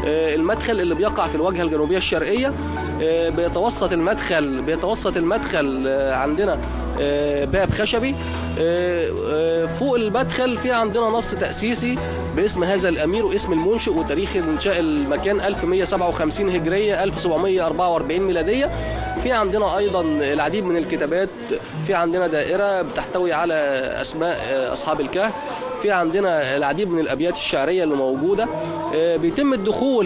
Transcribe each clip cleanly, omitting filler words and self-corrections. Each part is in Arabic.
المدخل اللي بيقع في الواجهة الجنوبية الشرقية. بيتوسط المدخل عندنا باب خشبي. فوق المدخل في عندنا نص تأسيسي باسم هذا الأمير واسم المنشئ وتاريخ إنشاء المكان 1157 هجرية 1744 ميلادية. في عندنا أيضا العديد من الكتابات. في عندنا دائرة بتحتوي على أسماء أصحاب الكهف. في عندنا العديد من الأبيات الشعرية اللي موجودة. بيتم الدخول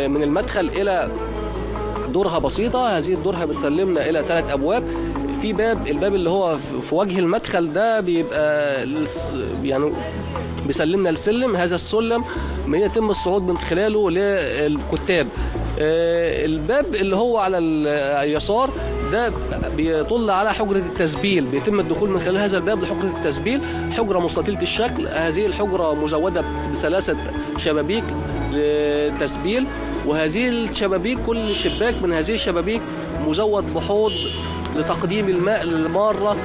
من المدخل إلى درها بسيطة. هذه الدرها بتسلمنا إلى 3 أبواب. في الباب اللي هو في وجه المدخل ده بيبقى يعني بيسلمنا السلم. هذا السلم ما يتم الصعود من خلاله للكتاب. الباب اللي هو على اليسار ده بيطل على حجرة التسبيل. بيتم الدخول من خلال هذا الباب لحجرة التسبيل، حجرة مستطيلة الشكل. هذه الحجرة مزودة ب3 شبابيك للتسبيل، وهذه الشبابيك كل شباك من هذه الشبابيك مزود بحوض لتقديم الماء للمارة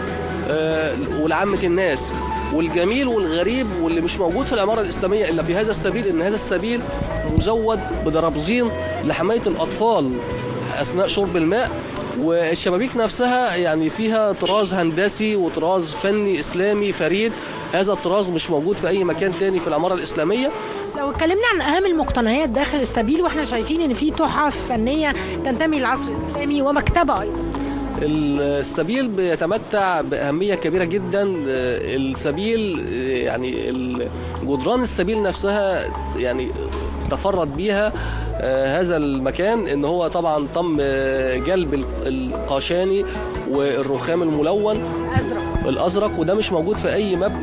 ولعامة الناس. والجميل والغريب واللي مش موجود في العمارة الإسلامية إلا في هذا السبيل إن هذا السبيل مزود بدرابزين لحماية الأطفال أثناء شرب الماء. والشبابيك نفسها يعني فيها طراز هندسي وطراز فني إسلامي فريد. هذا الطراز مش موجود في أي مكان تاني في العمارة الإسلامية. لو اتكلمنا عن أهم المقتنيات داخل السبيل، واحنا شايفين إن في تحف فنية تنتمي للعصر الإسلامي ومكتبة أيضا. السبيل بيتمتع بأهمية كبيرة جدا. السبيل يعني جدران السبيل نفسها يعني تفرد بيها هذا المكان ان هو طبعا تم جلب القاشاني والرخام الملون الازرق، وده مش موجود في اي مبنى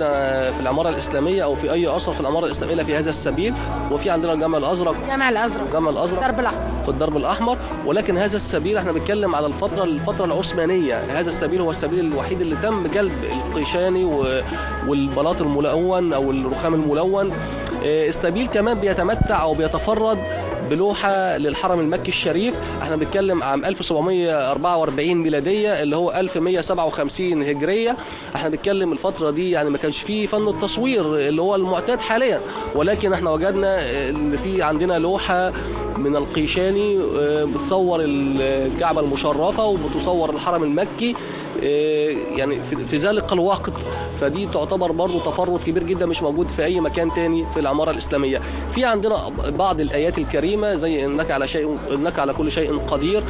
في العماره الاسلاميه او في اي اثر في العماره الاسلاميه الا في هذا السبيل. وفي عندنا الجامع الازرق في الدرب الاحمر. ولكن هذا السبيل احنا بنتكلم على الفتره العثمانيه. هذا السبيل هو السبيل الوحيد اللي تم جلب القيشاني والبلاط الملون او الرخام الملون. السبيل كمان بيتمتع او بيتفرد بلوحة للحرم المكي الشريف. احنا بنتكلم عام 1744 ميلادية اللي هو 1157 هجرية. احنا بنتكلم الفترة دي يعني ما كانش فيه فن التصوير اللي هو المعتاد حاليا، ولكن احنا وجدنا ان في عندنا لوحة من القيشاني بتصور الكعبة المشرفة وبتصور الحرم المكي يعني في ذلك الوقت. فدي تعتبر برضو تفرد كبير جدا مش موجود في اي مكان تاني في العمارة الإسلامية. في عندنا بعض الآيات الكريمة زي انك على كل شيء قدير.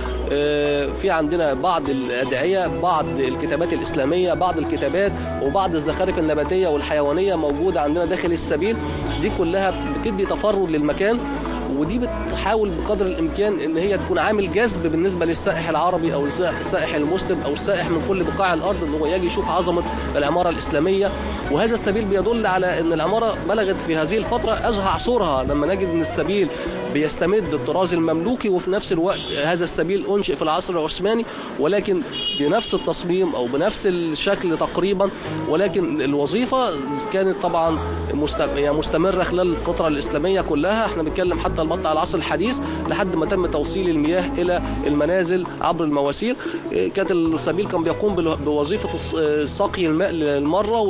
في عندنا بعض الأدعية، بعض الكتابات الإسلامية، بعض الكتابات وبعض الزخارف النباتية والحيوانية موجودة عندنا داخل السبيل. دي كلها بتدي تفرد للمكان، ودي بتحاول بقدر الامكان ان هي تكون عامل جذب بالنسبه للسائح العربي او السائح المسلم او السائح من كل بقاع الارض ان هو يجي يشوف عظمه العماره الاسلاميه. وهذا السبيل بيدل على ان العماره بلغت في هذه الفتره ازهى عصورها، لما نجد ان السبيل بيستمد الطراز المملوكي وفي نفس الوقت هذا السبيل انشئ في العصر العثماني ولكن بنفس التصميم او بنفس الشكل تقريبا. ولكن الوظيفه كانت طبعا مستمره خلال الفتره الاسلاميه كلها. احنا بنتكلم حتى المقطع العصر الحديث لحد ما تم توصيل المياه الى المنازل عبر المواسير. كانت السبيل كان بيقوم بوظيفه سقي الماء للمره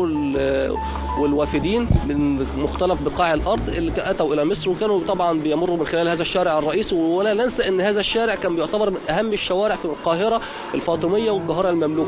والوافدين من مختلف بقاع الارض اللي اتوا الى مصر، وكانوا طبعا بيمروا من خلال هذا الشارع الرئيسي. ولا ننسى ان هذا الشارع كان بيعتبر من اهم الشوارع في القاهره الفاطميه والقاهره المملوكه.